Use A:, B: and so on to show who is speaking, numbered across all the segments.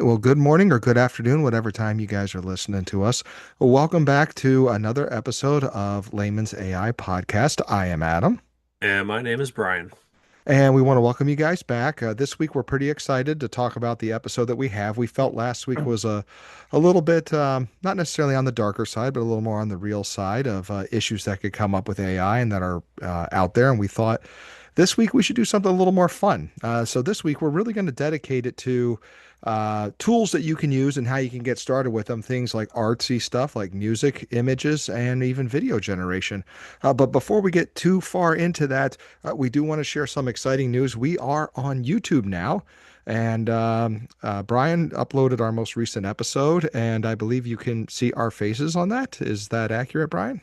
A: Well, good morning or good afternoon, whatever time you guys are listening to us. Well, welcome back to another episode of Layman's AI Podcast. I am Adam,
B: And my name is Brian.
A: and we want to welcome you guys back. This week, we're pretty excited to talk about the episode that we have. We felt last week was a little bit, not necessarily on the darker side, but a little more on the real side of issues that could come up with AI and that are out there. And we thought this week we should do something a little more fun. So this week we're really going to dedicate it to tools that you can use and how you can get started with them. Things like artsy stuff like music, images, and even video generation. But before we get too far into that, we do want to share some exciting news. We are on YouTube now. And Brian uploaded our most recent episode, and I believe you can see our faces on that. Is that accurate, Brian?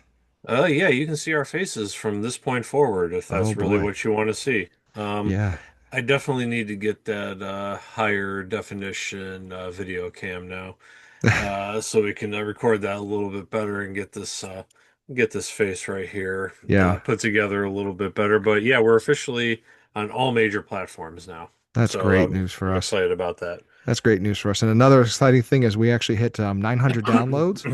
B: Yeah, you can see our faces from this point forward if
A: Oh
B: that's really
A: boy.
B: what you want to see.
A: Yeah.
B: I definitely need to get that higher definition video cam now, so we can record that a little bit better and get this face right here
A: Yeah.
B: put together a little bit better. But yeah, we're officially on all major platforms now,
A: That's
B: so
A: great news for
B: I'm
A: us.
B: excited about that.
A: That's great news for us. And another exciting thing is we actually hit 900 downloads.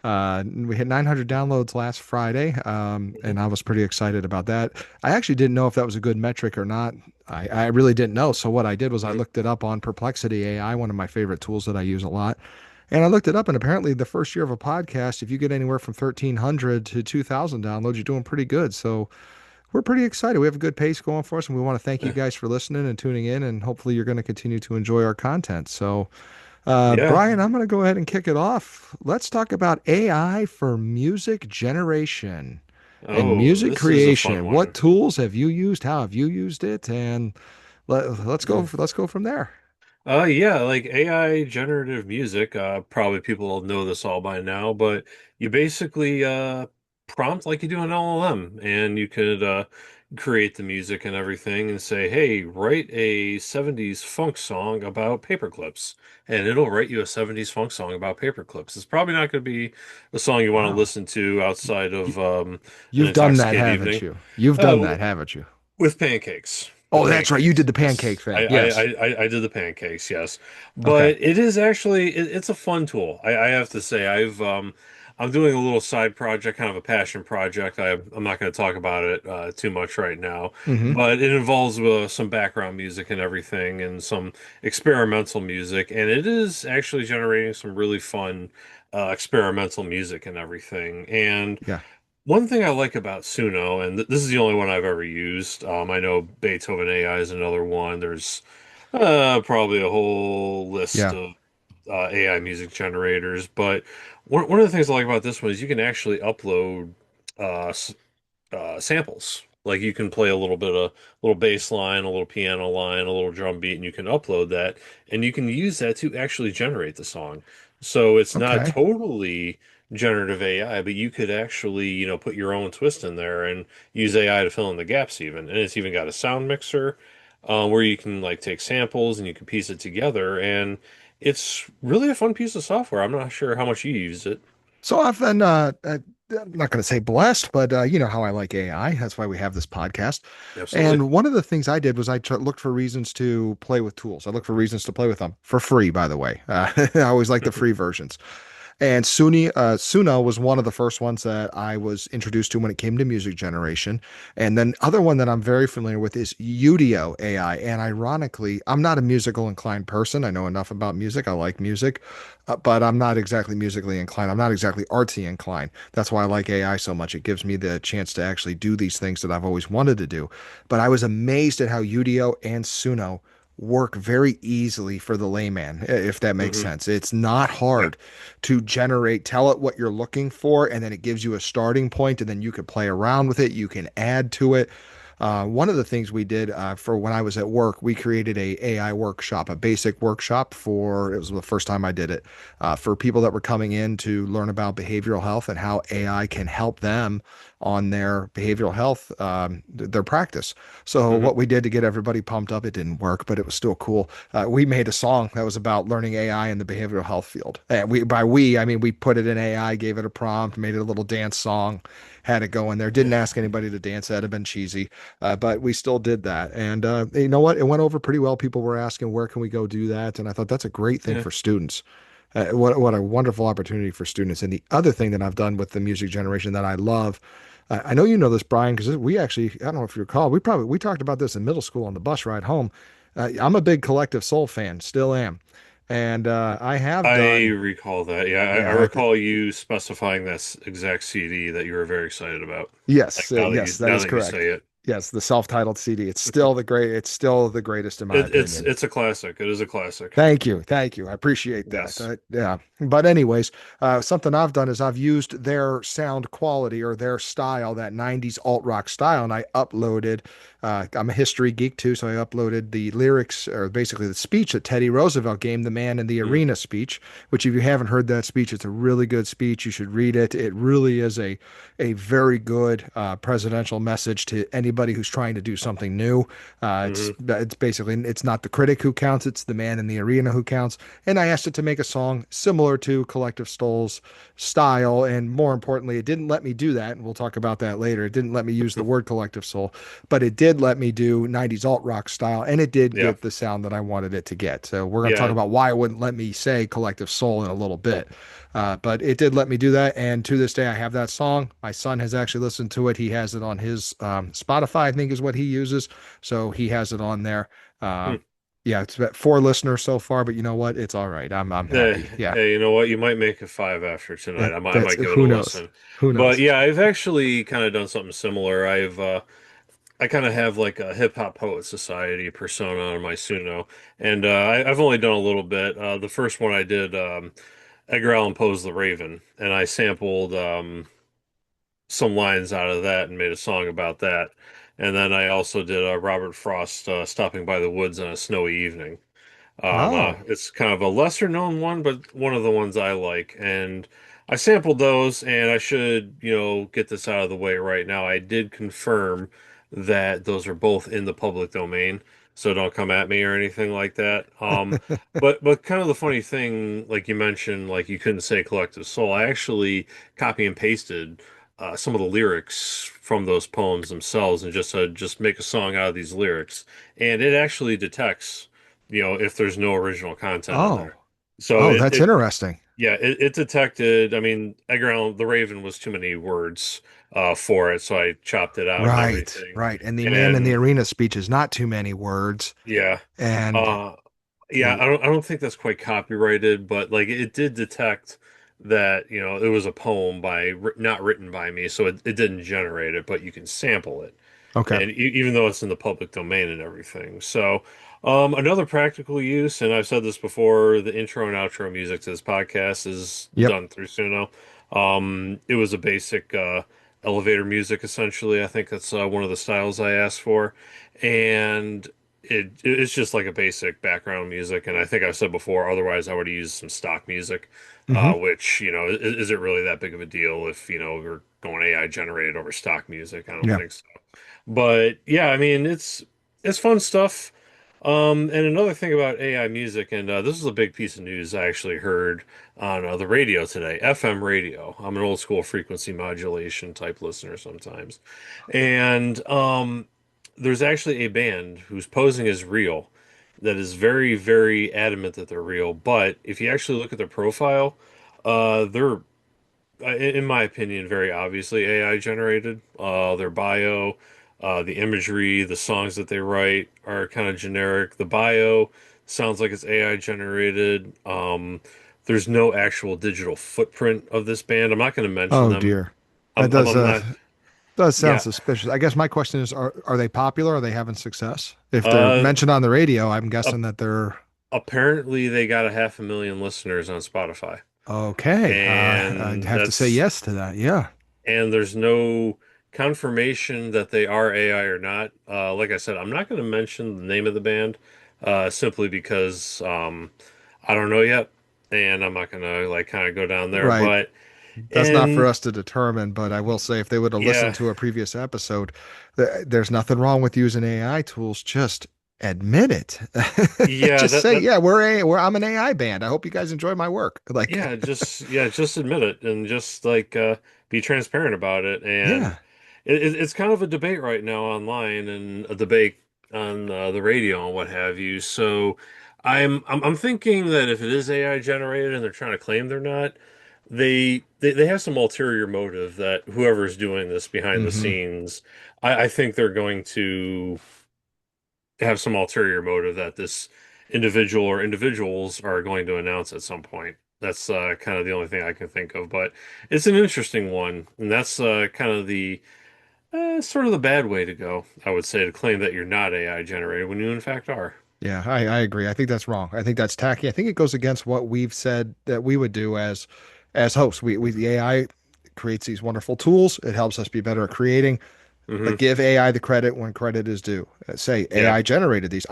A: We hit 900 downloads last Friday, and I was pretty excited about that. I actually didn't know if that was a good metric or not. I really didn't know. So what I did was I looked it up on Perplexity AI, one of my favorite tools that I use a lot. And I looked it up, and apparently the first year of a podcast, if you get anywhere from 1,300 to 2,000 downloads, you're doing pretty good. So we're pretty excited. We have a good pace going for us, and we want to thank you guys for listening and tuning in, and hopefully you're going to continue to enjoy our content. So,
B: Yeah.
A: Brian, I'm going to go ahead and kick it off. Let's talk about AI for music generation and
B: Oh,
A: music
B: this is a fun
A: creation. What
B: one.
A: tools have you used? How have you used it? And let's go from there.
B: Yeah, like AI generative music, probably people will know this all by now, but you basically prompt like you do an LLM and you could create the music and everything and say, "Hey, write a 70s funk song about paper clips." And it'll write you a 70s funk song about paper clips. It's probably not going to be a song you want to
A: Wow.
B: listen to outside
A: You,
B: of an
A: you've done that,
B: intoxicated
A: haven't
B: evening.
A: you? You've done
B: Uh,
A: that, haven't you?
B: with pancakes.
A: Oh,
B: With
A: that's right. You did
B: pancakes.
A: the pancake
B: Yes.
A: thing. Yes.
B: I did the pancakes, yes.
A: Okay.
B: But it is actually it's a fun tool. I have to say I'm doing a little side project, kind of a passion project. I'm not going to talk about it too much right now,
A: Mm-hmm.
B: but it involves some background music and everything and some experimental music, and it is actually generating some really fun experimental music and everything. And
A: Yeah.
B: one thing I like about Suno, and this is the only one I've ever used. I know Beethoven AI is another one. There's probably a whole list
A: Yeah.
B: of AI music generators, but one of the things I like about this one is you can actually upload samples. Like you can play a little bit of little bass line, a little piano line, a little drum beat, and you can upload that, and you can use that to actually generate the song. So it's not
A: Okay.
B: totally generative AI, but you could actually, put your own twist in there and use AI to fill in the gaps even. And it's even got a sound mixer where you can like take samples and you can piece it together, and it's really a fun piece of software. I'm not sure how much you use it.
A: So I've been, I'm not going to say blessed, but you know how I like AI. That's why we have this podcast.
B: Absolutely.
A: And one of the things I did was looked for reasons to play with tools. I looked for reasons to play with them for free, by the way. I always like the free versions. And Suno was one of the first ones that I was introduced to when it came to music generation. And then other one that I'm very familiar with is Udio AI. And ironically, I'm not a musical inclined person. I know enough about music. I like music, but I'm not exactly musically inclined. I'm not exactly artsy inclined. That's why I like AI so much. It gives me the chance to actually do these things that I've always wanted to do. But I was amazed at how Udio and Suno work very easily for the layman, if that makes
B: Hmm.
A: sense. It's not
B: Yeah.
A: hard to generate, tell it what you're looking for, and then it gives you a starting point, and then you can play around with it. You can add to it. One of the things we did for when I was at work, we created a AI workshop, a basic workshop for, it was the first time I did it, for people that were coming in to learn about behavioral health and how AI can help them on their behavioral health, their practice. So
B: Hmm.
A: what we did to get everybody pumped up, it didn't work, but it was still cool. We made a song that was about learning AI in the behavioral health field. And by we, I mean we put it in AI, gave it a prompt, made it a little dance song, had it going there. Didn't ask anybody to dance. That'd have been cheesy, but we still did that. And you know what? It went over pretty well. People were asking, where can we go do that? And I thought that's a great thing
B: Yeah.
A: for students. What a wonderful opportunity for students. And the other thing that I've done with the music generation that I love, I know you know this, Brian, because we actually, I don't know if you recall, we talked about this in middle school on the bus ride home. I'm a big Collective Soul fan, still am. And I have
B: I
A: done,
B: recall that. Yeah, I
A: yeah,
B: recall you specifying that exact CD that you were very excited about. Like
A: yes,
B: now that
A: yes, that
B: now
A: is
B: that you
A: correct.
B: say it,
A: Yes, the self-titled CD. It's still the greatest in my
B: it's
A: opinion.
B: it's a classic. It is a classic.
A: Thank you. Thank you. I appreciate that.
B: Yes.
A: Yeah. But anyways, something I've done is I've used their sound quality or their style, that 90s alt rock style, and I uploaded, I'm a history geek too, so I uploaded the lyrics or basically the speech that Teddy Roosevelt gave the man in the
B: Mm,
A: arena speech, which if you haven't heard that speech, it's a really good speech. You should read it. It really is a very good presidential message to anybody who's trying to do something new.
B: hmm
A: It's basically it's not the critic who counts, it's the man in the arena who counts. And I asked it to make a song similar to Collective Soul's style, and more importantly, it didn't let me do that. And we'll talk about that later. It didn't let me use the word Collective Soul, but it did let me do 90s alt rock style, and it did
B: Yeah.
A: get the sound that I wanted it to get. So we're going to talk
B: Yeah.
A: about why it wouldn't let me say Collective Soul in a little bit. But it did let me do that. And to this day, I have that song. My son has actually listened to it. He has it on his Spotify, I think is what he uses. So he has it on there. Uh,
B: Hmm.
A: yeah, it's about 4 listeners so far, but you know what? It's all right. I'm
B: Hey,
A: happy. Yeah.
B: hey, you know what? You might make it five after tonight. I
A: That's
B: might give it a
A: who knows.
B: listen.
A: Who
B: But
A: knows?
B: yeah, I've actually kind of done something similar. I kind of have like a hip hop poet society persona on my Suno, and I've only done a little bit. The first one I did, Edgar Allan Poe's The Raven, and I sampled some lines out of that and made a song about that. And then I also did Robert Frost stopping by the woods on a snowy evening.
A: Oh.
B: It's kind of a lesser known one, but one of the ones I like. And I sampled those, and I should, get this out of the way right now. I did confirm that those are both in the public domain, so don't come at me or anything like that. But kind of the funny thing, like you mentioned, like you couldn't say Collective Soul. I actually copy and pasted some of the lyrics from those poems themselves, and just make a song out of these lyrics, and it actually detects if there's no original content in
A: Oh.
B: there. So
A: Oh, that's interesting.
B: yeah, it detected, I mean, Edgar Allan, the Raven was too many words for it, so I chopped it out and
A: Right,
B: everything.
A: right. And the man in the
B: And
A: arena speech is not too many words.
B: yeah,
A: And
B: uh, yeah, I don't think that's quite copyrighted, but like it did detect that, it was a poem not written by me, so it didn't generate it, but you can sample it.
A: okay.
B: And even though it's in the public domain and everything. So, another practical use, and I've said this before, the intro and outro music to this podcast is
A: Yep.
B: done through Suno. It was a basic elevator music, essentially. I think that's one of the styles I asked for, and it's just like a basic background music. And I think I've said before, otherwise I would have used some stock music,
A: Hmm.
B: which is it really that big of a deal if we're going AI generated over stock music? I don't
A: Yeah.
B: think so. But yeah, I mean, it's fun stuff. And another thing about AI music, and this is a big piece of news I actually heard on the radio today, FM radio. I'm an old school frequency modulation type listener sometimes, and there's actually a band who's posing as real that is very, very adamant that they're real. But if you actually look at their profile, they're in my opinion, very obviously AI generated. Their bio, the imagery, the songs that they write are kind of generic. The bio sounds like it's AI generated. There's no actual digital footprint of this band. I'm not going to mention
A: Oh
B: them.
A: dear. That
B: I'm not.
A: does sound
B: Yeah.
A: suspicious. I guess my question is, are they popular? Are they having success? If they're
B: Uh,
A: mentioned on the radio, I'm
B: a-
A: guessing that they're
B: Apparently they got a 500,000 listeners on Spotify,
A: okay. I'd
B: and
A: have to say
B: that's
A: yes to that. Yeah.
B: and there's no confirmation that they are AI or not. Like I said, I'm not going to mention the name of the band simply because I don't know yet, and I'm not going to like kind of go down there.
A: Right.
B: But
A: That's not for
B: and
A: us to determine, but I will say if they would have listened
B: yeah,
A: to a previous episode, there's nothing wrong with using AI tools. Just Admit it.
B: Yeah,
A: Just
B: that
A: say,
B: that
A: yeah, I'm an AI band. I hope you guys enjoy my work. Like,
B: just admit it and just like be transparent about it. And
A: yeah.
B: it's kind of a debate right now online and a debate on the radio and what have you. So I'm thinking that if it is AI generated and they're trying to claim they're not, they have some ulterior motive that whoever's doing this behind the
A: Hmm.
B: scenes, I think they're going to have some ulterior motive that this individual or individuals are going to announce at some point. That's kind of the only thing I can think of, but it's an interesting one, and that's kind of the sort of the bad way to go, I would say, to claim that you're not AI generated when you in fact are.
A: Yeah, I agree. I think that's wrong. I think that's tacky. I think it goes against what we've said that we would do as hosts. We the AI creates these wonderful tools. It helps us be better at creating, but
B: Hmm.
A: give AI the credit when credit is due. Say
B: Yeah,
A: AI generated these.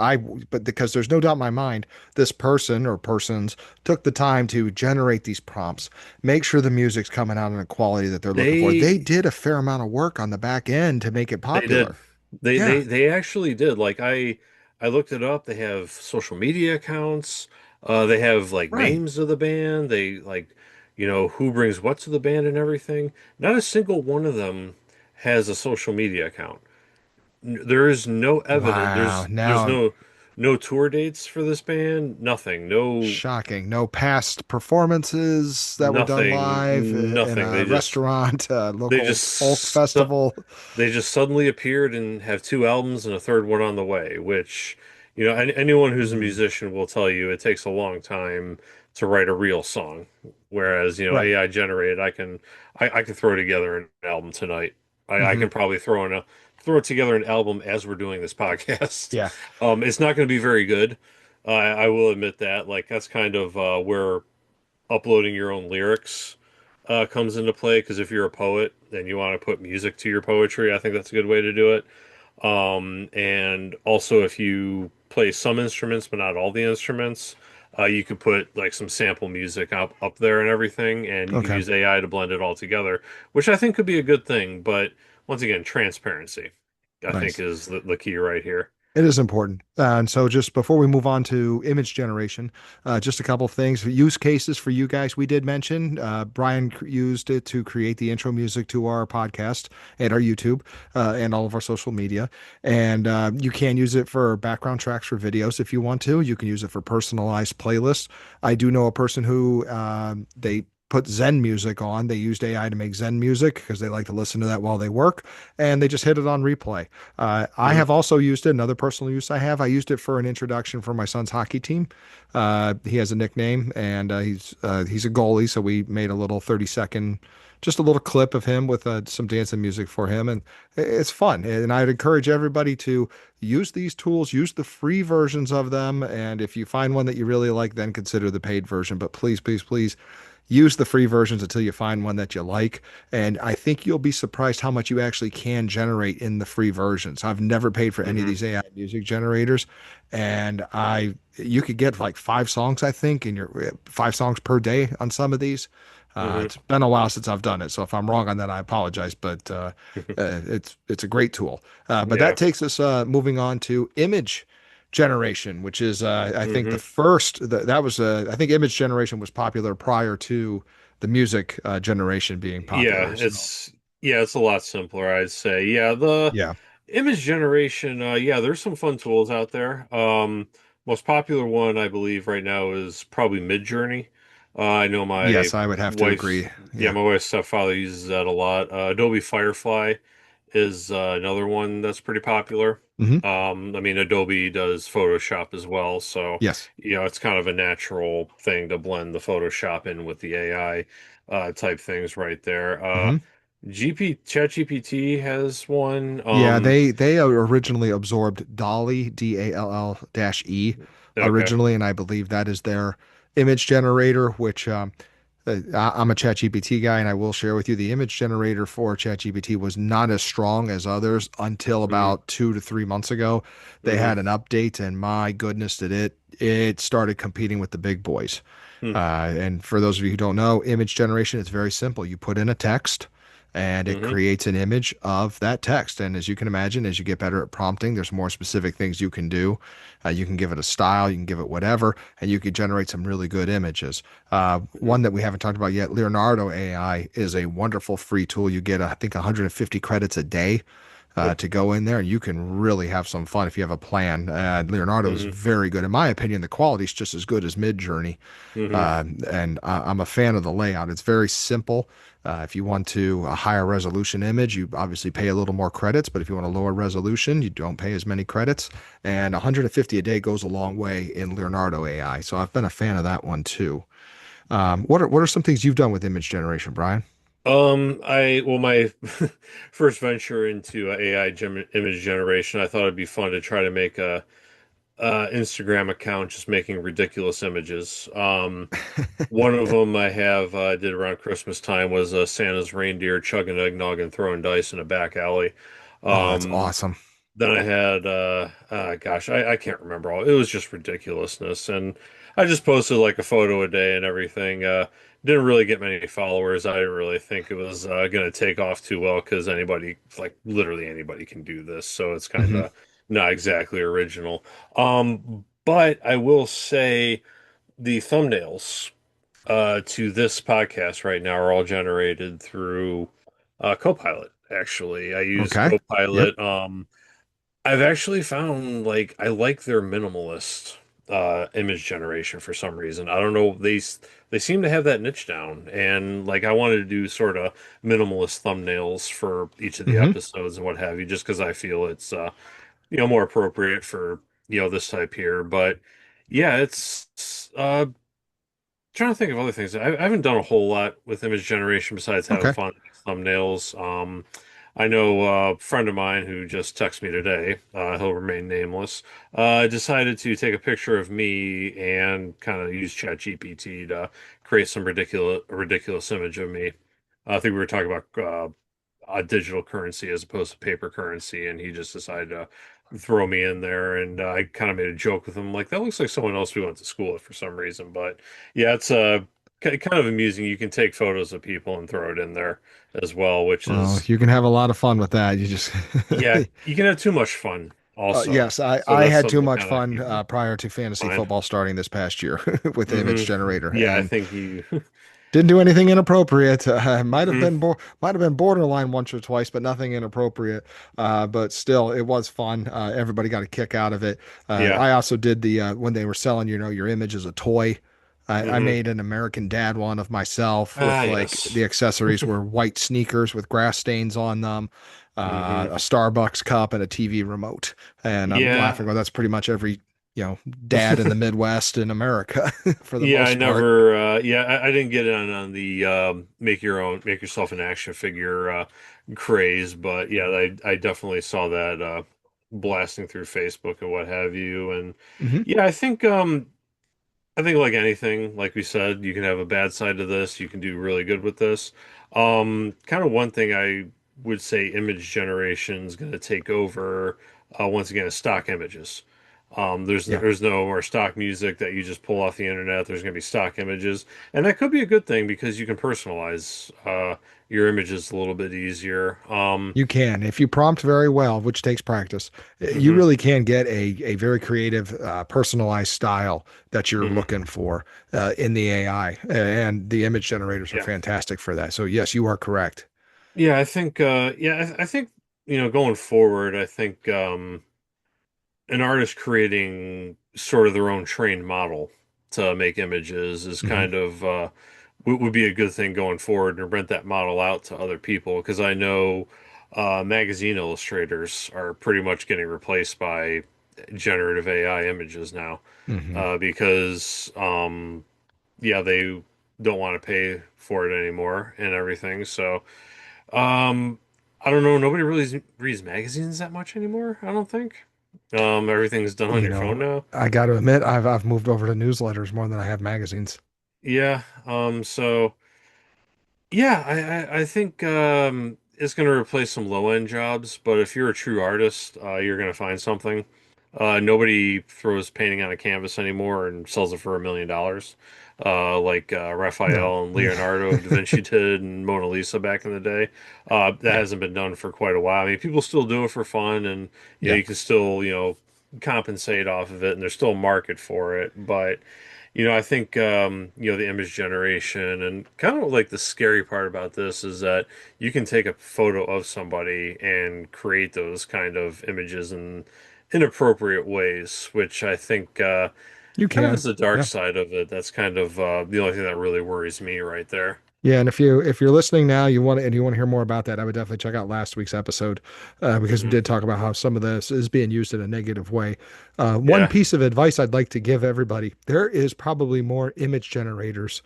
A: But because there's no doubt in my mind, this person or persons took the time to generate these prompts, make sure the music's coming out in a quality that they're looking for. They
B: they
A: did a fair amount of work on the back end to make it
B: they did.
A: popular.
B: They
A: Yeah,
B: they they actually did. Like I looked it up. They have social media accounts. They have like
A: right.
B: names of the band. They like, who brings what to the band and everything. Not a single one of them has a social media account. There is no evidence.
A: Wow.
B: There's
A: Now
B: no tour dates for this band. Nothing. No
A: shocking. No past performances that were done live in
B: nothing.
A: a restaurant, a
B: They
A: local folk
B: just
A: festival.
B: they just suddenly appeared and have two albums and a third one on the way, which, anyone who's a
A: Hmm.
B: musician will tell you it takes a long time to write a real song. Whereas,
A: Right.
B: AI generated, I can throw together an album tonight. I
A: Hmm.
B: can probably throw together an album as we're doing this podcast.
A: Yeah.
B: It's not going to be very good. I will admit that. Like that's kind of where uploading your own lyrics comes into play because if you're a poet and you want to put music to your poetry, I think that's a good way to do it. And also, if you play some instruments but not all the instruments, you could put like some sample music up there and everything, and you can
A: Okay.
B: use AI to blend it all together, which I think could be a good thing. But once again, transparency, I think,
A: Nice.
B: is the key right here.
A: It is important. And so, just before we move on to image generation, just a couple of things. Use cases for you guys. We did mention Brian used it to create the intro music to our podcast and our YouTube and all of our social media. And you can use it for background tracks for videos if you want to. You can use it for personalized playlists. I do know a person who they put Zen music on. They used AI to make Zen music because they like to listen to that while they work, and they just hit it on replay. I
B: Hmm.
A: have also used it. Another personal use I have. I used it for an introduction for my son's hockey team. He has a nickname, and he's a goalie. So we made a little 30-second, just a little clip of him with some dancing music for him, and it's fun. And I'd encourage everybody to use these tools, use the free versions of them, and if you find one that you really like, then consider the paid version. But please, please, please use the free versions until you find one that you like. And I think you'll be surprised how much you actually can generate in the free versions. I've never paid for any of
B: Hmm.
A: these AI music generators, and you could get like 5 songs, I think, in your 5 songs per day on some of these.
B: Hmm.
A: It's been a while since I've done it, so if I'm wrong on that, I apologize. But it's a great tool. But that
B: Yeah.
A: takes us moving on to image generation, which is I think the
B: Hmm.
A: first that was I think image generation was popular prior to the music generation being
B: Yeah,
A: popular. So
B: it's a lot simpler, I'd say. Yeah, the
A: yeah,
B: image generation, yeah, there's some fun tools out there. Most popular one I believe right now is probably Midjourney. I know
A: yes, I would have to agree. Yeah.
B: my wife's stepfather uses that a lot. Adobe Firefly is another one that's pretty popular.
A: Hmm.
B: I mean, Adobe does Photoshop as well, so
A: Yes.
B: it's kind of a natural thing to blend the Photoshop in with the AI type things right there.
A: Hmm.
B: ChatGPT has one.
A: Yeah, they originally absorbed Dolly, DALL-E
B: Okay.
A: originally, and I believe that is their image generator, which I'm a ChatGPT guy, and I will share with you the image generator for ChatGPT was not as strong as others until
B: Hmm.
A: about 2 to 3 months ago. They
B: Hmm.
A: had an update, and my goodness, did it started competing with the big boys.
B: Hmm.
A: And for those of you who don't know, image generation is very simple. You put in a text, and it
B: Hmm.
A: creates an image of that text. And as you can imagine, as you get better at prompting, there's more specific things you can do. You can give it a style, you can give it whatever, and you can generate some really good images.
B: Hmm.
A: One that we haven't talked about yet, Leonardo AI is a wonderful free tool. You get, I think, 150 credits a day
B: Yep.
A: to go in there, and you can really have some fun if you have a plan. Leonardo is
B: Hmm.
A: very good. In my opinion, the quality is just as good as Midjourney.
B: Hmm.
A: And I'm a fan of the layout. It's very simple. If you want to a higher resolution image, you obviously pay a little more credits, but if you want a lower resolution, you don't pay as many credits. And 150 a day goes a long way in Leonardo AI. So I've been a fan of that one too. What are some things you've done with image generation, Brian?
B: My first venture into AI image generation, I thought it'd be fun to try to make a Instagram account just making ridiculous images. One of them I have did around Christmas time was Santa's reindeer chugging eggnog and throwing dice in a back alley.
A: Oh, that's
B: Um,
A: awesome.
B: then I had, gosh, I can't remember all. It was just ridiculousness, and I just posted like a photo a day and everything. Didn't really get many followers. I didn't really think it was going to take off too well because anybody, like literally anybody, can do this. So it's kind
A: Hmm.
B: of not exactly original. But I will say the thumbnails to this podcast right now are all generated through Copilot. Actually, I use
A: Okay. Yep.
B: Copilot. I've actually found like I like their minimalist image generation for some reason. I don't know, they seem to have that niche down, and like I wanted to do sort of minimalist thumbnails for each of the
A: Hmm.
B: episodes and what have you, just because I feel it's more appropriate for this type here. But yeah, it's trying to think of other things. I haven't done a whole lot with image generation besides having
A: Okay.
B: fun with thumbnails. I know a friend of mine who just texted me today, he'll remain nameless, decided to take a picture of me and kind of use ChatGPT to create some ridiculous image of me. I think we were talking about a digital currency as opposed to paper currency, and he just decided to throw me in there. And I kind of made a joke with him, like that looks like someone else we went to school with for some reason. But yeah, it's kind of amusing. You can take photos of people and throw it in there as well, which
A: Well,
B: is
A: you can have a lot of fun with that. You just
B: yeah, you can have too much fun also.
A: yes, I,
B: So
A: I
B: that's
A: had too
B: something to
A: much
B: kind of
A: fun
B: keep in
A: prior to fantasy
B: mind.
A: football starting this past year with the image
B: Hmm.
A: generator,
B: Yeah, I
A: and
B: think you.
A: didn't do anything inappropriate.
B: Hmm.
A: Might have been borderline once or twice, but nothing inappropriate. But still, it was fun. Everybody got a kick out of it.
B: Yeah.
A: I also did the when they were selling, your image as a toy. I
B: Hmm.
A: made an American Dad one of myself
B: Ah,
A: with like
B: yes.
A: the accessories were white sneakers with grass stains on them,
B: Hmm.
A: a Starbucks cup, and a TV remote. And I'm laughing.
B: Yeah.
A: Well, that's pretty much every dad in the Midwest in America for the
B: Yeah, I
A: most part.
B: never. Yeah, I didn't get on the make yourself an action figure craze, but yeah, I definitely saw that blasting through Facebook and what have you, and
A: Hmm.
B: yeah, I think like anything, like we said, you can have a bad side to this. You can do really good with this. Kind of one thing I would say image generation is going to take over once again is stock images.
A: Yeah.
B: There's no more stock music that you just pull off the internet. There's going to be stock images, and that could be a good thing because you can personalize your images a little bit easier.
A: You can, if you prompt very well, which takes practice, you
B: Hmm.
A: really can get a very creative, personalized style that you're
B: Hmm.
A: looking for in the AI. And the image generators are
B: Yeah,
A: fantastic for that. So, yes, you are correct.
B: yeah. I think going forward, I think. An artist creating sort of their own trained model to make images is
A: Hmm.
B: kind of would be a good thing going forward and rent that model out to other people because I know magazine illustrators are pretty much getting replaced by generative AI images now
A: Hmm.
B: because yeah, they don't want to pay for it anymore and everything. So I don't know. Nobody really reads magazines that much anymore, I don't think. Everything's done on
A: You
B: your phone
A: know,
B: now.
A: I got to admit, I've moved over to newsletters more than I have magazines.
B: Yeah. So yeah, I think it's gonna replace some low end jobs, but if you're a true artist, you're gonna find something. Nobody throws painting on a canvas anymore and sells it for $1 million. like
A: No.
B: Raphael and Leonardo da Vinci did and Mona Lisa back in the day. That
A: Yeah.
B: hasn't been done for quite a while. I mean, people still do it for fun, and
A: Yeah.
B: you can still compensate off of it, and there's still a market for it. But I think the image generation and kind of like the scary part about this is that you can take a photo of somebody and create those kind of images in inappropriate ways, which I think
A: You
B: kind of
A: can.
B: is the dark
A: Yeah.
B: side of it. That's kind of the only thing that really worries me right there.
A: Yeah, and if you're listening now, you want to hear more about that, I would definitely check out last week's episode because we
B: Hmm.
A: did talk about how some of this is being used in a negative way. One
B: Yeah.
A: piece of advice I'd like to give everybody: there is probably more image generators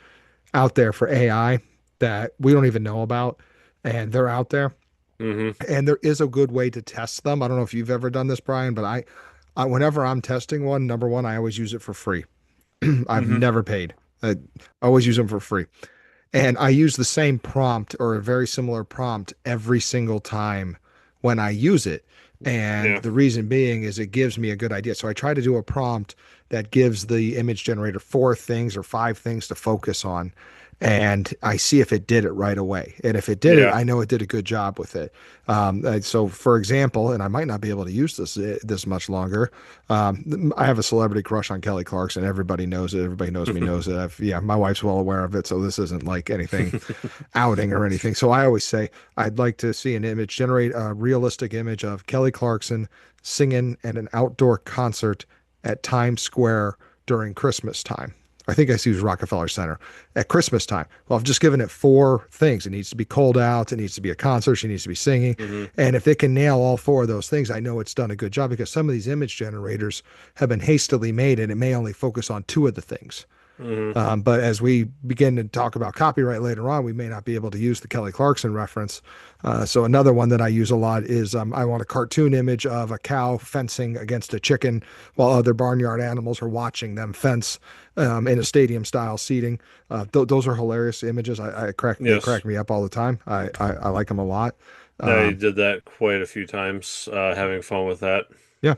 A: out there for AI that we don't even know about, and they're out there.
B: Hmm.
A: And there is a good way to test them. I don't know if you've ever done this, Brian, but whenever I'm testing one, number one, I always use it for free. I've
B: Hmm.
A: never paid. I always use them for free. And I use the same prompt or a very similar prompt every single time when I use it. And
B: Yeah.
A: the reason being is it gives me a good idea. So I try to do a prompt that gives the image generator four things or five things to focus on. And I see if it did it right away. And if it did it,
B: Yeah.
A: I know it did a good job with it. So, for example, and I might not be able to use this much longer. I have a celebrity crush on Kelly Clarkson. Everybody knows it. Everybody knows me knows it. Yeah, my wife's well aware of it. So this isn't like anything outing or anything. So I always say I'd like to see an image, generate a realistic image of Kelly Clarkson singing at an outdoor concert at Times Square during Christmas time. I think I see it was Rockefeller Center at Christmas time. Well, I've just given it four things. It needs to be cold out. It needs to be a concert. She needs to be singing.
B: Hmm.
A: And if it can nail all four of those things, I know it's done a good job because some of these image generators have been hastily made and it may only focus on two of the things.
B: Hmm.
A: But as we begin to talk about copyright later on, we may not be able to use the Kelly Clarkson reference. So another one that I use a lot is I want a cartoon image of a cow fencing against a chicken while other barnyard animals are watching them fence in a stadium style seating. Those are hilarious images. They
B: Yes.
A: crack me up all the time. I like them a lot.
B: I
A: Um,
B: did that quite a few times, having fun with that.
A: yeah.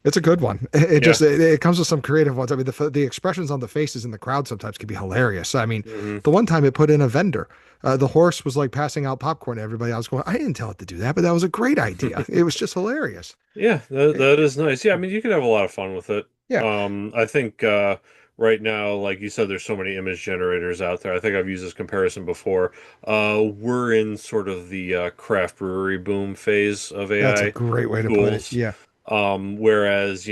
A: It's a good one. It
B: Yeah.
A: just it comes with some creative ones. I mean, the expressions on the faces in the crowd sometimes can be hilarious. I mean,
B: Hmm.
A: the one time it put in a vendor, the horse was like passing out popcorn to everybody. I was going, I didn't tell it to do that, but that was a great idea. It was just hilarious.
B: Yeah, that
A: It-
B: that is nice. Yeah, I mean, you can have a lot of fun with it.
A: yeah,
B: I think right now, like you said, there's so many image generators out there. I think I've used this comparison before. We're in sort of the craft brewery boom phase of
A: that's a
B: AI
A: great way to put it.
B: tools.
A: Yeah.
B: Whereas,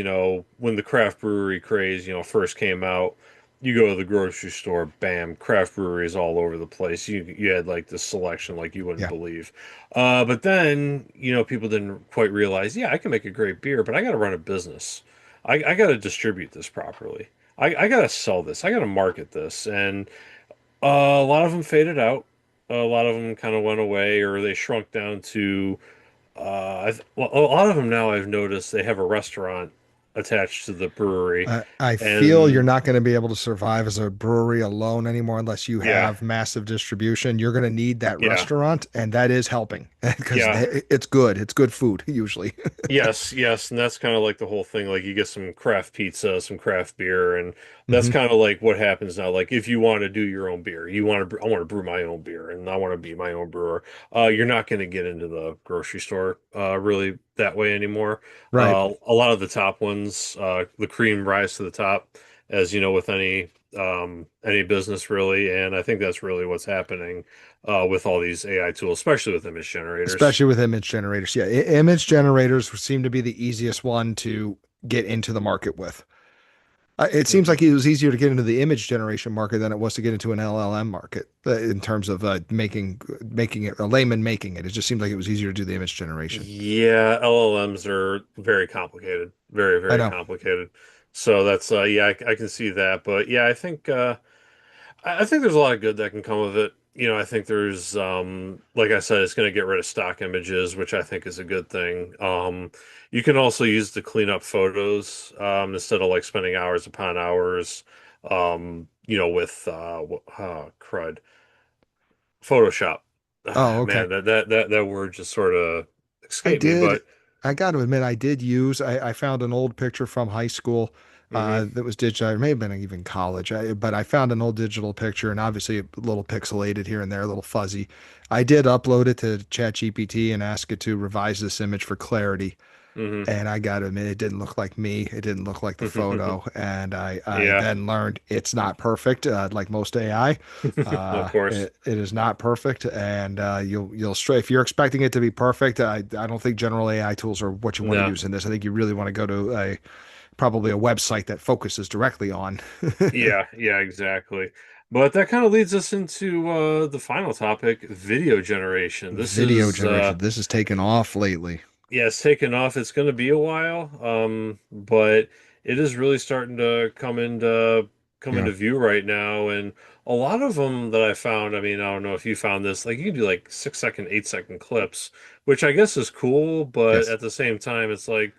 B: when the craft brewery craze, first came out, you go to the grocery store, bam, craft breweries all over the place. You had like this selection like you wouldn't
A: Yeah.
B: believe. But then, people didn't quite realize, yeah, I can make a great beer, but I got to run a business. I got to distribute this properly. I got to sell this. I got to market this. And a lot of them faded out. A lot of them kind of went away or they shrunk down to well, a lot of them now I've noticed they have a restaurant attached to the brewery,
A: I feel you're
B: and
A: not going to be able to survive as a brewery alone anymore unless you
B: yeah,
A: have massive distribution. You're going to need that
B: yeah,
A: restaurant, and that is helping because
B: yeah.
A: it's good. It's good food usually.
B: Yes, yes, and that's kind of like the whole thing. Like you get some craft pizza, some craft beer, and that's
A: Hmm.
B: kind of like what happens now. Like if you want to do your own beer, I want to brew my own beer, and I want to be my own brewer. You're not going to get into the grocery store really that way anymore.
A: Right.
B: A lot of the top ones, the cream rise to the top, as you know, with any business really, and I think that's really what's happening with all these AI tools, especially with image generators.
A: Especially with image generators. Yeah, image generators seem to be the easiest one to get into the market with. It seems
B: Mhm.
A: like it was easier to get into the image generation market than it was to get into an LLM market in terms of making it a layman making it. It just seemed like it was easier to do the image generation.
B: Yeah, LLMs are very complicated, very,
A: I
B: very
A: know.
B: complicated. So that's yeah, I can see that. But yeah, I think there's a lot of good that can come of it. I think there's like I said, it's going to get rid of stock images, which I think is a good thing. You can also use to clean up photos instead of like spending hours upon hours with crud. Photoshop.
A: Oh, okay.
B: Man, that word just sort of
A: I
B: escaped me,
A: did.
B: but
A: I got to admit, I did use. I found an old picture from high school,
B: Hmm.
A: that was digital. It may have been even college, but I found an old digital picture and obviously a little pixelated here and there, a little fuzzy. I did upload it to ChatGPT and ask it to revise this image for clarity.
B: Hmm.
A: And I got to admit, it didn't look like me. It didn't look like the photo. And I
B: Yeah,
A: then learned it's not perfect, like most AI.
B: of course.
A: It is not perfect. And you'll stray if you're expecting it to be perfect. I don't think general AI tools are what you want to
B: No.
A: use in this. I think you really want to go to probably a website that focuses directly on
B: Yeah, yeah, exactly. But that kind of leads us into the final topic, video generation. This
A: video
B: is
A: generation. This has taken off lately.
B: yeah, it's taken off. It's going to be a while, but it is really starting to come
A: Yeah.
B: into view right now. And a lot of them that I found, I mean, I don't know if you found this, like you can do like 6 second, 8 second clips, which I guess is cool, but
A: Yes.
B: at the same time, it's like,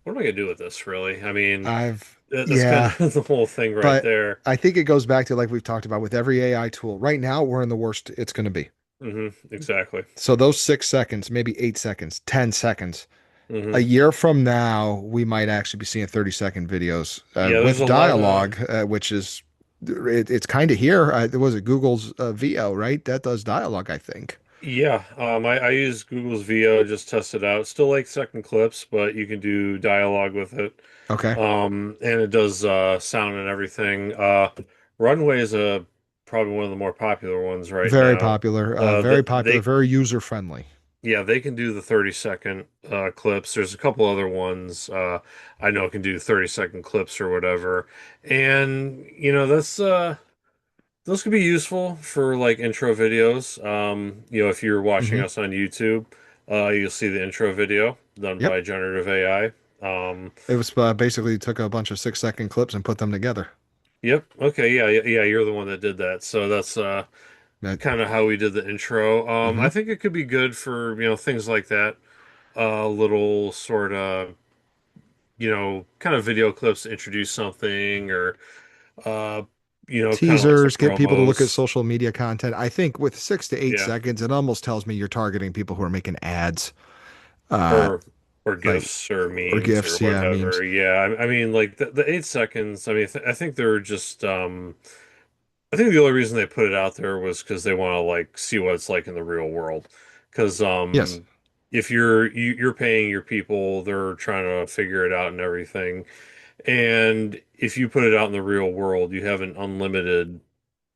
B: what am I gonna do with this, really? I mean, that's kind
A: Yeah,
B: of the whole thing right
A: but
B: there.
A: I think it goes back to like we've talked about with every AI tool. Right now, we're in the worst it's going to be.
B: Exactly.
A: So those 6 seconds, maybe 8 seconds, 10 seconds. A
B: Hmm.
A: year from now, we might actually be seeing 30-second videos
B: Yeah, there's
A: with
B: a lot of
A: dialogue, which is it's kind of here. Was it Google's VO, right? That does dialogue, I think.
B: yeah. I use Google's VO, just test it out. Still like second clips, but you can do dialogue with it.
A: Okay.
B: And it does sound and everything. Runway is probably one of the more popular ones right now.
A: Very popular,
B: They
A: very user friendly.
B: Yeah, they can do the 30-second clips. There's a couple other ones I know can do 30-second clips or whatever. And that's those could be useful for like intro videos. If you're watching
A: Hmm.
B: us on YouTube, you'll see the intro video done
A: Yep.
B: by generative AI.
A: It was basically took a bunch of 6 second clips and put them together.
B: Yep. Okay. Yeah. Yeah. Yeah. You're the one that did that. So that's
A: That.
B: kind of how we did the intro.
A: Hmm.
B: I think it could be good for things like that. Little sort of kind of video clips to introduce something or uh, kind of like some
A: Teasers, get people to look at
B: promos.
A: social media content. I think with 6 to 8
B: Yeah.
A: seconds, it almost tells me you're targeting people who are making ads, uh,
B: or or
A: like
B: GIFs or
A: or
B: memes or
A: GIFs. Yeah,
B: whatever.
A: memes.
B: Yeah, I mean, like the 8 seconds. I mean, I think they're just. I think the only reason they put it out there was because they want to like see what it's like in the real world. Because
A: Yes.
B: if you're paying your people, they're trying to figure it out and everything. And if you put it out in the real world, you have an unlimited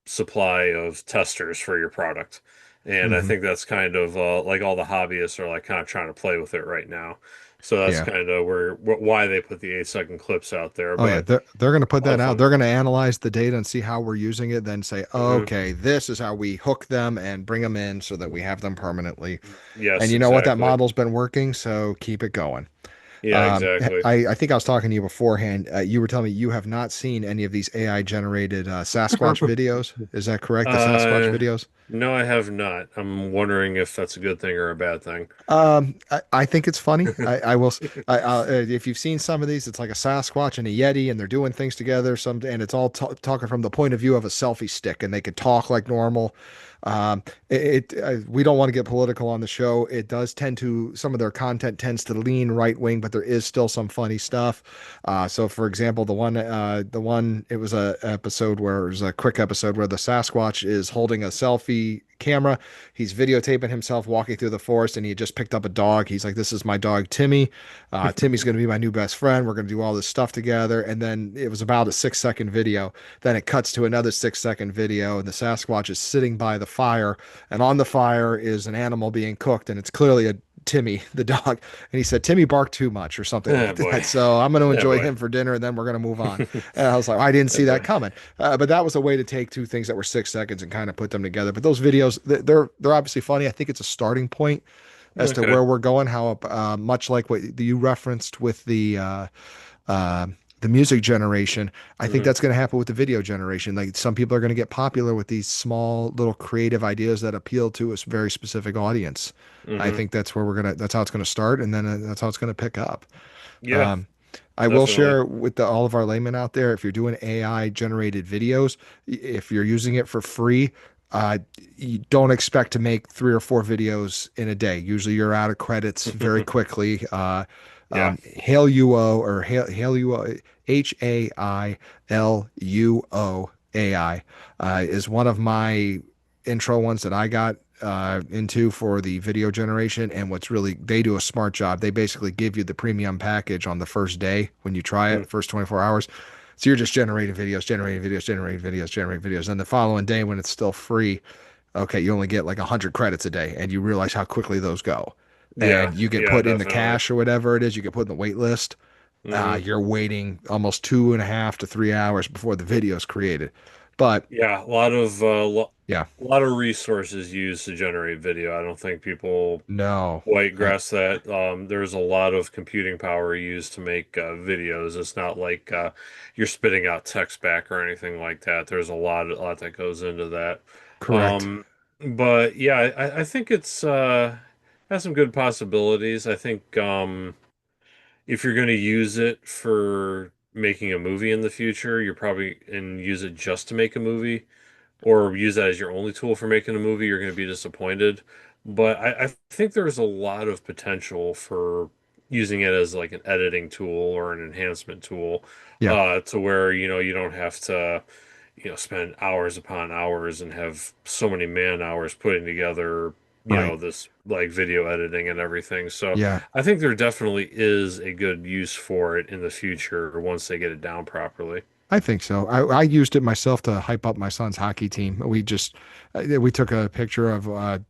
B: supply of testers for your product. And I
A: Hmm.
B: think that's kind of like all the hobbyists are like kind of trying to play with it right now. So that's
A: Yeah.
B: kind of why they put the 8 second clips out there.
A: Oh yeah,
B: But
A: they're going to put
B: a lot
A: that
B: of
A: out.
B: fun.
A: They're going to analyze the data and see how we're using it, then say,
B: Hmm.
A: okay, this is how we hook them and bring them in so that we have them permanently. And
B: Yes,
A: you know what? That
B: exactly.
A: model's been working, so keep it going.
B: Yeah, exactly.
A: I think I was talking to you beforehand. You were telling me you have not seen any of these AI generated Sasquatch videos. Is that correct? The Sasquatch
B: Uh,
A: videos?
B: no, I have not. I'm wondering if that's a good thing or a bad thing.
A: I think it's funny. I will. If you've seen some of these, it's like a Sasquatch and a Yeti, and they're doing things together. And it's all talking from the point of view of a selfie stick, and they can talk like normal. We don't want to get political on the show. It does tend to some of their content tends to lean right wing, but there is still some funny stuff. So, for example, the one, it was a episode where it was a quick episode where the Sasquatch is holding a selfie camera. He's videotaping himself walking through the forest, and he had just picked up a dog. He's like, "This is my dog, Timmy. Timmy's going to be my new best friend. We're going to do all this stuff together." And then it was about a 6 second video. Then it cuts to another 6 second video, and the Sasquatch is sitting by the fire, and on the fire is an animal being cooked, and it's clearly a Timmy, the dog. And he said, Timmy barked too much or something
B: Oh
A: like
B: boy.
A: that. So I'm going to
B: Oh
A: enjoy
B: boy.
A: him for dinner and then we're going to move on. And I was like, I didn't
B: Oh
A: see that
B: boy.
A: coming. But that was a way to take two things that were 6 seconds and kind of put them together. But those videos, they're obviously funny. I think it's a starting point as to
B: Okay.
A: where we're going, how much like what you referenced with uh, the music generation. I think
B: Hmm.
A: that's going to happen with the video generation. Like some people are going to get popular with these small little creative ideas that appeal to a very specific audience. I
B: Hmm.
A: think that's how it's going to start, and then that's how it's going to pick up.
B: Yeah,
A: Um, I will
B: definitely.
A: share with all of our laymen out there, if you're doing AI generated videos, if you're using it for free, uh, you don't expect to make 3 or 4 videos in a day. Usually you're out of credits very quickly.
B: Yeah.
A: Hailuo or Hailuo, Hailuo AI is one of my intro ones that I got into for the video generation. And what's really, they do a smart job. They basically give you the premium package on the first day when you try
B: Mm.
A: it, first 24 hours. So you're just generating videos, generating videos, generating videos, generating videos. And the following day, when it's still free, okay, you only get like 100 credits a day, and you realize how quickly those go.
B: Yeah.
A: And you get
B: Yeah,
A: put in the
B: definitely.
A: cache or whatever it is, you get put in the wait list.
B: Hmm.
A: You're waiting almost 2.5 to 3 hours before the video is created. But
B: Yeah, a lot of
A: yeah,
B: a lot of resources used to generate video. I don't think people
A: no,
B: quite
A: I,
B: grasp that. There's a lot of computing power used to make videos. It's not like you're spitting out text back or anything like that. There's a lot that goes into that.
A: correct.
B: Um, but yeah, I think it's has some good possibilities. I think if you're going to use it for making a movie in the future, you're probably and use it just to make a movie or use that as your only tool for making a movie, you're going to be disappointed. But I think there's a lot of potential for using it as like an editing tool or an enhancement tool,
A: Yeah,
B: to where, you don't have to, spend hours upon hours and have so many man hours putting together,
A: right.
B: this like video editing and everything. So
A: Yeah,
B: I think there definitely is a good use for it in the future once they get it down properly.
A: I think so. I used it myself to hype up my son's hockey team. We took a picture of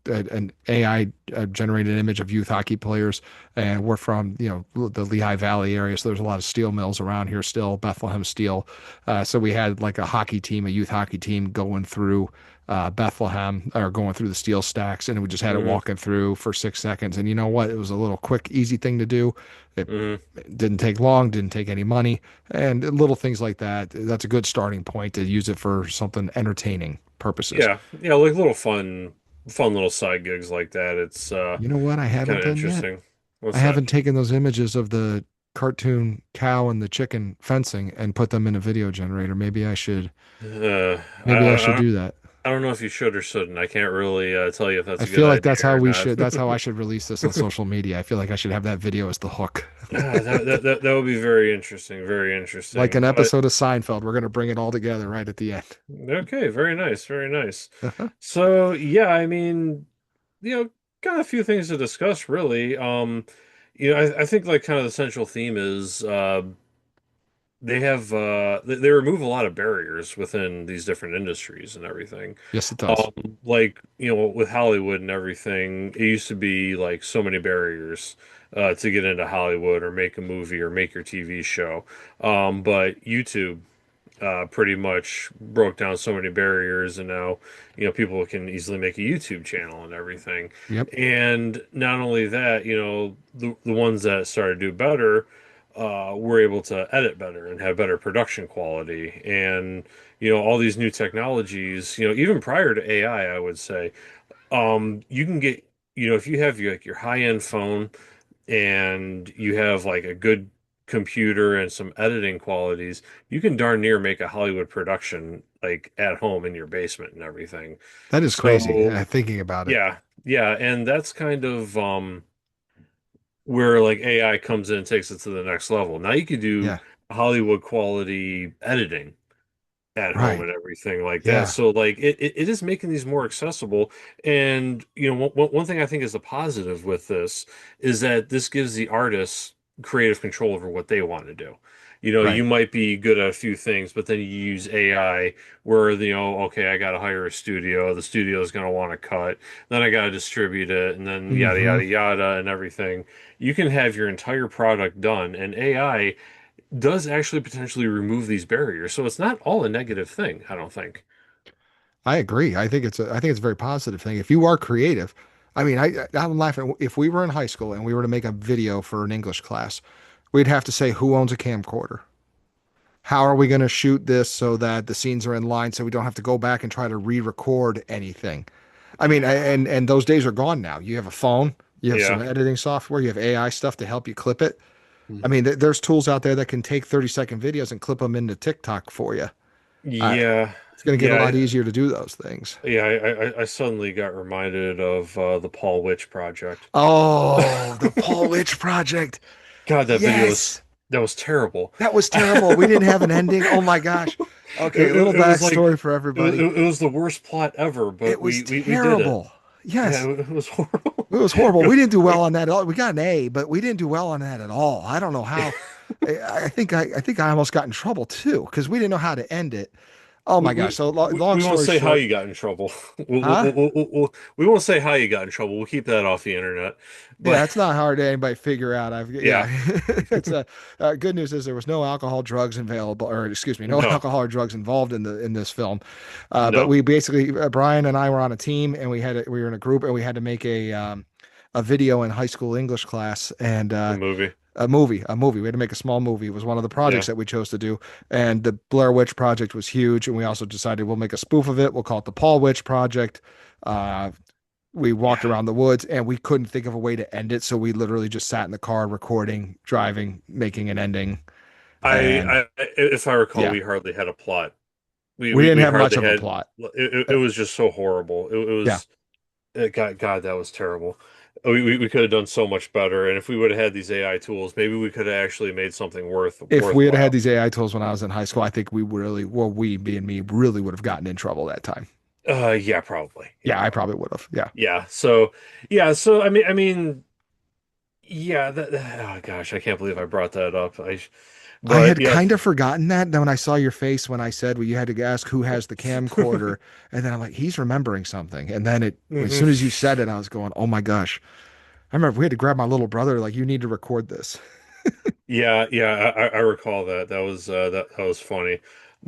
A: an AI generated image of youth hockey players, and we're from the Lehigh Valley area, so there's a lot of steel mills around here still, Bethlehem Steel. So we had like a hockey team, a youth hockey team going through Bethlehem or going through the steel stacks, and we just had it
B: Hmm.
A: walking through for 6 seconds. And you know what? It was a little quick, easy thing to do. It
B: Hmm.
A: didn't take long, didn't take any money, and little things like that. That's a good starting point to use it for something entertaining purposes.
B: Yeah, yeah, like little fun little side gigs like that. It's
A: You know what I
B: kind
A: haven't
B: of
A: done yet?
B: interesting.
A: I
B: What's that?
A: haven't taken those images of the cartoon cow and the chicken fencing and put them in a video generator.
B: Uh, I,
A: Maybe I
B: I,
A: should
B: I
A: do that.
B: I don't know if you should or shouldn't. I can't really tell you if that's
A: I
B: a good
A: feel like
B: idea or not.
A: that's how I should release this on social media. I feel like I should have that video as the hook.
B: That would be very interesting, very
A: Like
B: interesting.
A: an
B: But
A: episode of Seinfeld, we're going to bring it all together right at the end.
B: okay, very nice, very nice. So yeah, I mean, got a few things to discuss really. I think like kind of the central theme is they remove a lot of barriers within these different industries and everything.
A: Yes, it does.
B: Like, with Hollywood and everything, it used to be like so many barriers to get into Hollywood or make a movie or make your TV show. But YouTube pretty much broke down so many barriers, and now people can easily make a YouTube channel and everything.
A: Yep.
B: And not only that, the ones that started to do better were able to edit better and have better production quality, and all these new technologies. Even prior to AI, I would say, you can get if you have your high-end phone and you have like a good computer and some editing qualities, you can darn near make a Hollywood production like at home in your basement and everything.
A: That is crazy
B: So
A: thinking about it.
B: yeah, yeah, and that's kind of where like AI comes in and takes it to the next level. Now you could do
A: Yeah.
B: Hollywood quality editing at home
A: Right.
B: and everything like that.
A: Yeah.
B: So like it is making these more accessible. And one thing I think is a positive with this is that this gives the artists creative control over what they want to do. You
A: Right.
B: might be good at a few things, but then you use AI where okay, I got to hire a studio. The studio is going to want to cut. Then I got to distribute it, and then yada
A: Hmm.
B: yada yada and everything. You can have your entire product done, and AI does actually potentially remove these barriers. So it's not all a negative thing, I don't think.
A: I agree. I think it's a very positive thing. If you are creative, I mean, I'm laughing. If we were in high school and we were to make a video for an English class, we'd have to say who owns a camcorder. How are we going to shoot this so that the scenes are in line so we don't have to go back and try to re-record anything? I mean, and those days are gone now. You have a phone, you have some
B: Yeah.
A: editing software, you have AI stuff to help you clip it. I mean, there's tools out there that can take 30-second videos and clip them into TikTok for you. Uh,
B: Yeah.
A: it's going to get a lot
B: Yeah.
A: easier to do those things.
B: Yeah. I suddenly got reminded of the Paul Witch project.
A: Oh, the Paul Witch Project.
B: God,
A: Yes,
B: that was terrible.
A: that was terrible. We didn't have an ending. Oh my gosh. Okay, little
B: It was like
A: backstory for everybody.
B: it was the worst plot ever, but
A: It was
B: we did it.
A: terrible.
B: Yeah,
A: Yes,
B: it was horrible.
A: it was horrible. We didn't do well on that at all. We got an A, but we didn't do well on that at all. I don't know how. I think I almost got in trouble too because we didn't know how to end it. Oh my gosh. So long
B: We won't
A: story
B: say how
A: short,
B: you got in trouble.
A: huh?
B: We won't say how you got in trouble. We'll keep that off the internet. But
A: Yeah, it's not hard to anybody figure out. Yeah,
B: yeah,
A: it's a good news is there was no alcohol, drugs available, or excuse me, no
B: no,
A: alcohol or drugs involved in this film. But
B: no,
A: we basically Brian and I were on a team, and we were in a group, and we had to make a video in high school English class, and
B: the movie.
A: a movie. We had to make a small movie. It was one of the projects
B: Yeah,
A: that we chose to do, and the Blair Witch Project was huge, and we also decided we'll make a spoof of it. We'll call it the Paul Witch Project. Uh, we walked
B: yeah.
A: around the woods and we couldn't think of a way to end it. So we literally just sat in the car recording, driving, making an ending. And
B: If I recall,
A: yeah,
B: we hardly had a plot.
A: we didn't
B: We
A: have much
B: hardly
A: of a
B: had.
A: plot.
B: It
A: Uh,
B: was just so horrible. It
A: yeah.
B: was. God, that was terrible. We could have done so much better, and if we would have had these AI tools, maybe we could have actually made something
A: If we had had
B: worthwhile.
A: these AI tools when I was in high school, I think we really, well, we, being me, really would have gotten in trouble that time.
B: Yeah, probably. Yeah,
A: Yeah, I
B: probably.
A: probably would have. Yeah.
B: Yeah. I mean, yeah. Oh gosh, I can't believe I brought that up.
A: I
B: But
A: had
B: yeah.
A: kind of forgotten that. Then when I saw your face when I said, well, you had to ask who has the camcorder. And then I'm like, he's remembering something. And then as
B: hmm
A: soon as you said it, I was going, oh my gosh. I remember we had to grab my little brother, like, you need to record this.
B: Yeah. I recall that. That was funny.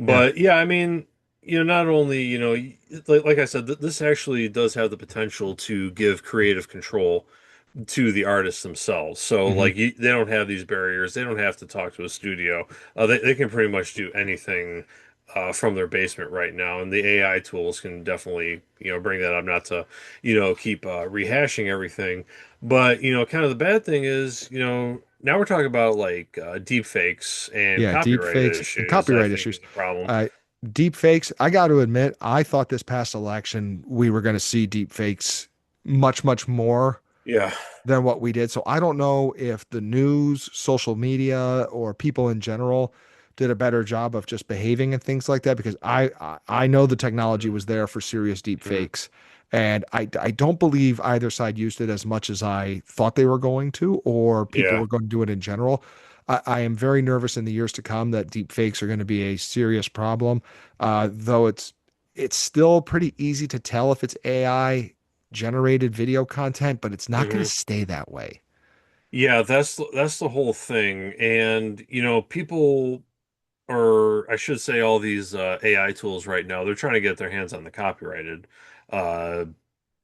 A: Yeah.
B: But yeah, I mean, not only like I said, this actually does have the potential to give creative control to the artists themselves. So
A: Hmm.
B: like they don't have these barriers. They don't have to talk to a studio. They can pretty much do anything from their basement right now. And the AI tools can definitely, bring that up. Not to, keep rehashing everything, but kind of the bad thing is, now we're talking about like deep fakes and
A: Yeah, deep
B: copyright
A: fakes and
B: issues. I
A: copyright
B: think
A: issues.
B: is a problem.
A: Uh, Deep fakes. I got to admit, I thought this past election we were going to see deep fakes much, much more
B: Yeah.
A: than what we did. So I don't know if the news, social media, or people in general did a better job of just behaving and things like that because I know the technology
B: Mhm.
A: was there for serious deep
B: Mhm.
A: fakes. And I don't believe either side used it as much as I thought they were going to, or people
B: Yeah.
A: were going to do it in general. I am very nervous in the years to come that deep fakes are going to be a serious problem. Though it's still pretty easy to tell if it's AI generated video content, but it's not going to
B: Mhm.
A: stay that way.
B: Yeah, that's the whole thing. And people, or I should say all these AI tools right now, they're trying to get their hands on the copyrighted uh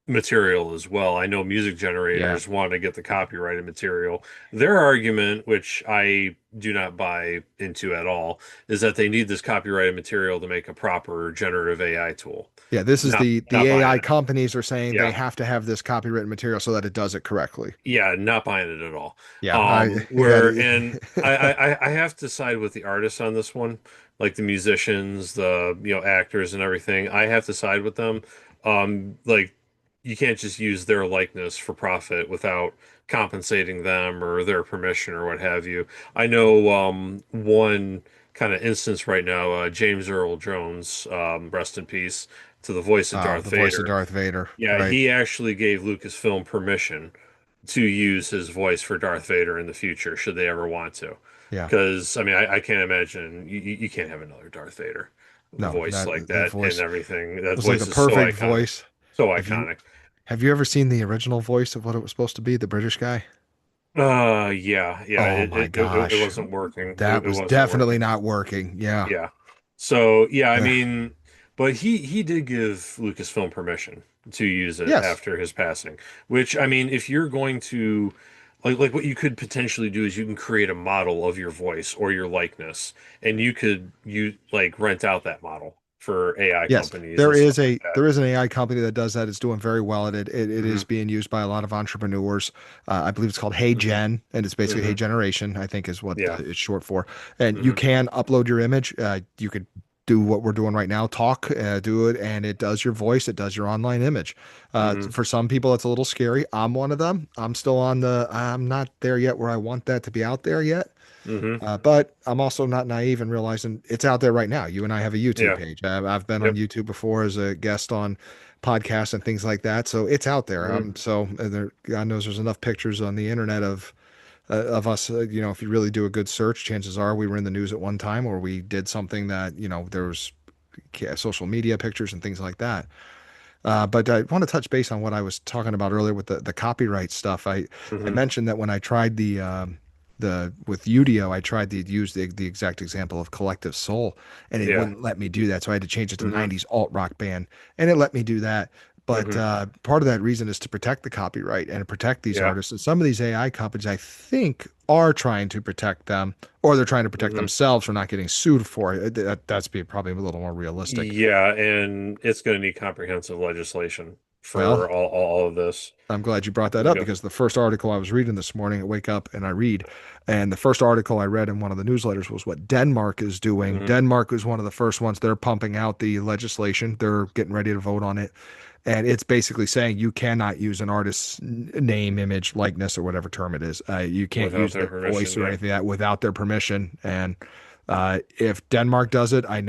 B: material as well. I know music
A: Yeah.
B: generators want to get the copyrighted material. Their argument, which I do not buy into at all, is that they need this copyrighted material to make a proper generative AI tool.
A: Yeah, this is the
B: Not buying
A: AI
B: it.
A: companies are saying they
B: Yeah.
A: have to have this copywritten material so that it does it correctly.
B: Yeah, not buying it at all.
A: Yeah, I yeah,
B: And I have to side with the artists on this one, like the musicians, the actors and everything. I have to side with them. Like you can't just use their likeness for profit without compensating them or their permission or what have you. I know one kind of instance right now, James Earl Jones, rest in peace, to the voice of Darth
A: the voice of
B: Vader.
A: Darth Vader,
B: Yeah,
A: right?
B: he actually gave Lucasfilm permission to use his voice for Darth Vader in the future, should they ever want to.
A: Yeah.
B: Because, I mean, I can't imagine you can't have another Darth Vader
A: No,
B: voice like
A: that
B: that and
A: voice
B: everything. That
A: was like the
B: voice is so
A: perfect
B: iconic.
A: voice.
B: So
A: Have you
B: iconic.
A: have you ever seen the original voice of what it was supposed to be, the British guy?
B: Yeah.
A: Oh my
B: It
A: gosh.
B: wasn't working.
A: That
B: It
A: was
B: wasn't
A: definitely
B: working.
A: not working. Yeah.
B: Yeah. So yeah, I
A: Ugh.
B: mean, but he did give Lucasfilm permission to use it
A: Yes.
B: after his passing. Which I mean, if you're going to like what you could potentially do is you can create a model of your voice or your likeness, and you like rent out that model for AI
A: Yes,
B: companies and stuff like that.
A: there is an AI company that does that. It's doing very well at it. It
B: hmm
A: is being used by a lot of entrepreneurs. I believe it's called Hey
B: hmm
A: Gen, and it's basically Hey
B: hmm
A: Generation, I think is what
B: Yeah.
A: it's short for. And you
B: hmm
A: can upload your image. You could do what we're doing right now, talk, do it, and it does your voice, it does your online image.
B: Hmm.
A: For some people, it's a little scary. I'm one of them. I'm not there yet where I want that to be out there yet.
B: Hmm.
A: But I'm also not naive and realizing it's out there right now. You and I have a YouTube
B: Yeah.
A: page. I've been on
B: Yep.
A: YouTube before as a guest on podcasts and things like that. So it's out there.
B: Hmm.
A: God knows there's enough pictures on the internet of us. If you really do a good search, chances are we were in the news at one time, or we did something that there was social media pictures and things like that. But I want to touch base on what I was talking about earlier with the copyright stuff. I
B: Hmm.
A: mentioned that when I tried the with Udio, I tried to use the exact example of Collective Soul, and it
B: Yeah.
A: wouldn't let me do that. So I had to change it to
B: Hmm.
A: 90s alt rock band, and it let me do that. But
B: Hmm.
A: part of that reason is to protect the copyright and protect these
B: Yeah.
A: artists. And some of these AI companies, I think, are trying to protect them, or they're trying to protect
B: Hmm.
A: themselves from not getting sued for it. That's probably a little more realistic.
B: Yeah, and it's going to need comprehensive legislation
A: Well,
B: for all of this.
A: I'm glad you brought that
B: We
A: up
B: go.
A: because the first article I was reading this morning, I wake up and I read, and the first article I read in one of the newsletters was what Denmark is doing.
B: Hmm.
A: Denmark is one of the first ones. They're pumping out the legislation. They're getting ready to vote on it. And it's basically saying you cannot use an artist's name, image, likeness, or whatever term it is. You can't
B: Without
A: use
B: their
A: their voice
B: permission.
A: or
B: Yeah.
A: anything like that without their permission. And if Denmark does it, I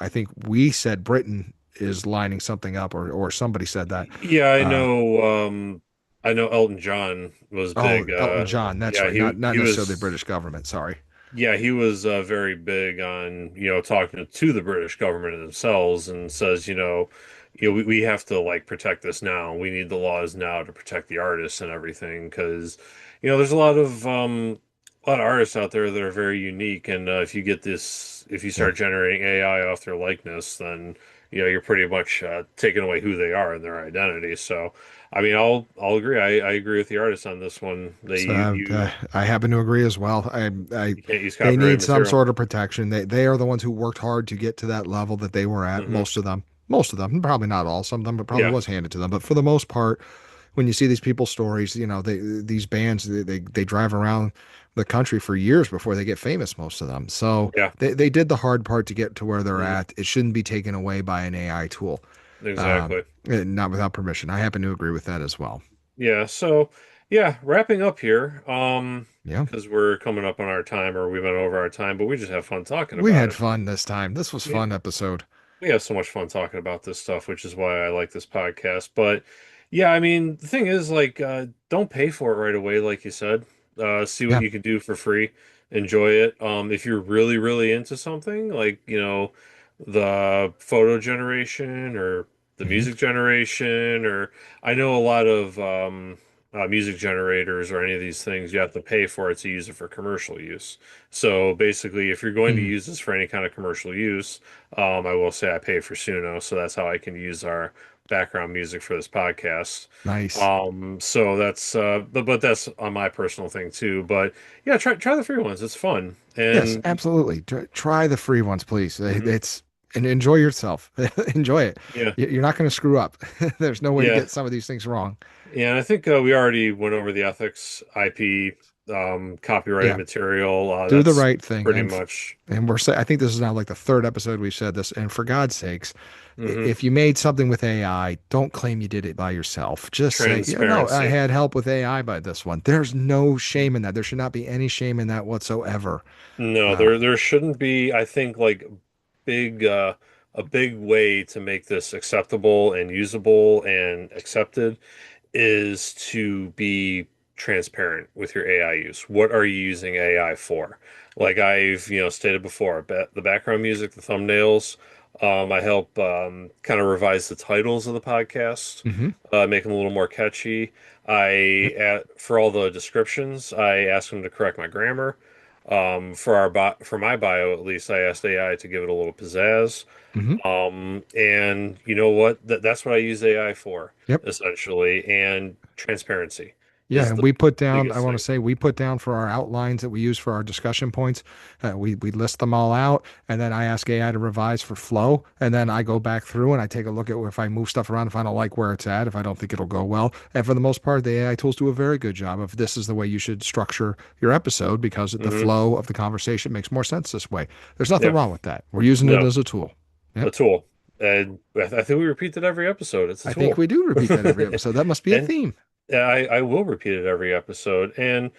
A: think we said Britain is lining something up, or somebody said that.
B: Yeah, I
A: Uh,
B: know. I know Elton John was
A: Oh,
B: big.
A: Elton John. That's
B: Yeah,
A: right.
B: he
A: Not
B: he
A: necessarily the
B: was.
A: British government. Sorry.
B: Yeah, he was very big on, talking to the British government themselves and says, we have to like protect this now. We need the laws now to protect the artists and everything because, there's a lot of artists out there that are very unique, and if you
A: Yeah.
B: start generating AI off their likeness, then you're pretty much taking away who they are and their identity. So, I mean, I'll agree. I agree with the artists on this one. That
A: So,
B: you
A: I happen to agree as well.
B: you can't use
A: They
B: copyrighted
A: need some
B: material.
A: sort of protection. They are the ones who worked hard to get to that level that they were at.
B: Hmm.
A: Most of them, probably not all. Some of them, it probably
B: Yeah.
A: was handed to them. But for the most part, when you see these people's stories, these bands, they drive around the country for years before they get famous. Most of them. So
B: Yeah.
A: they did the hard part to get to where they're
B: Hmm.
A: at. It shouldn't be taken away by an AI tool.
B: Exactly.
A: Not without permission. I happen to agree with that as well.
B: Yeah. So, yeah, wrapping up here,
A: Yeah.
B: because we're coming up on our time or we've been over our time, but we just have fun talking
A: We
B: about
A: had
B: it.
A: fun this time. This was
B: Yeah.
A: fun episode.
B: We have so much fun talking about this stuff, which is why I like this podcast. But yeah, I mean, the thing is, like, don't pay for it right away, like you said. See what
A: Yeah.
B: you can do for free. Enjoy it. If you're really, really into something, like, the photo generation or the
A: Hmm.
B: music generation, or I know a lot of music generators or any of these things, you have to pay for it to use it for commercial use. So basically, if you're going to
A: Mm,
B: use this for any kind of commercial use, I will say I pay for Suno, so that's how I can use our background music for this podcast.
A: nice.
B: So that's but that's on my personal thing too. But yeah, try the free ones. It's fun.
A: Yes,
B: And
A: absolutely. Try the free ones, please.
B: mhm,
A: It's and enjoy yourself. Enjoy it.
B: yeah,
A: You're not going to screw up. There's no way to
B: yeah,
A: get some of these things wrong.
B: yeah. And I think we already went over the ethics, IP, copyrighted
A: Yeah,
B: material.
A: do the
B: That's
A: right thing.
B: pretty much.
A: And I think this is now like the third episode we've said this. And for God's sakes,
B: Hmm.
A: if you made something with AI, don't claim you did it by yourself. Just say, yeah, no, I
B: Transparency.
A: had help with AI by this one. There's no shame in that. There should not be any shame in that whatsoever.
B: No,
A: Uh,
B: there shouldn't be, I think, like big a big way to make this acceptable and usable and accepted is to be transparent with your AI use. What are you using AI for? Like I've, stated before, the background music, the thumbnails, I help kind of revise the titles of the podcast,
A: mhm.
B: make them a little more catchy.
A: Yep.
B: For all the descriptions, I ask them to correct my grammar. For my bio, at least, I asked AI to give it a little pizzazz.
A: Mhm.
B: And you know what? That's what I use AI for,
A: Yep.
B: essentially, and transparency.
A: Yeah,
B: is
A: and
B: the
A: we put down, I
B: biggest
A: want to
B: thing.
A: say we put down for our outlines that we use for our discussion points. We list them all out, and then I ask AI to revise for flow, and then I go back through and I take a look at if I move stuff around, if I don't like where it's at, if I don't think it'll go well. And for the most part, the AI tools do a very good job of this is the way you should structure your episode because the
B: Hmm.
A: flow of the conversation makes more sense this way. There's nothing
B: Yeah,
A: wrong with that. We're using it
B: no,
A: as a tool.
B: a
A: Yep.
B: tool. And I think we repeat that every episode. It's a
A: I think
B: tool.
A: we do repeat that every episode. That must be a
B: And
A: theme.
B: I will repeat it every episode. And,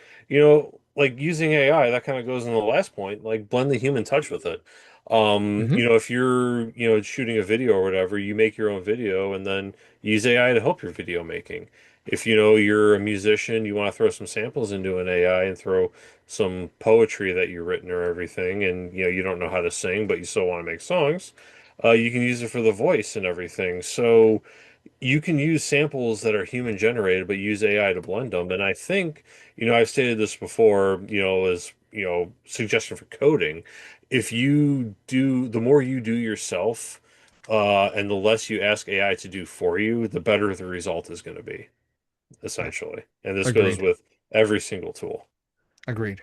B: like using AI, that kind of goes in the last point, like blend the human touch with it.
A: Hmm.
B: If you're, shooting a video or whatever, you make your own video and then use AI to help your video making. If you're a musician, you want to throw some samples into an AI and throw some poetry that you've written or everything, and you don't know how to sing, but you still want to make songs, you can use it for the voice and everything. So you can use samples that are human generated, but use AI to blend them. And I think, I've stated this before, as, suggestion for coding. If you do, the more you do yourself, and the less you ask AI to do for you, the better the result is going to be, essentially. And this goes
A: Agreed.
B: with every single tool.
A: Agreed.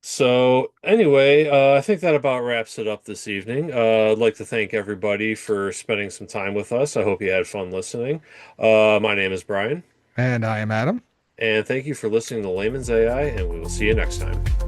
B: So anyway, I think that about wraps it up this evening. I'd like to thank everybody for spending some time with us. I hope you had fun listening. My name is Brian,
A: And I am Adam.
B: and thank you for listening to Layman's AI, and we will see you next time.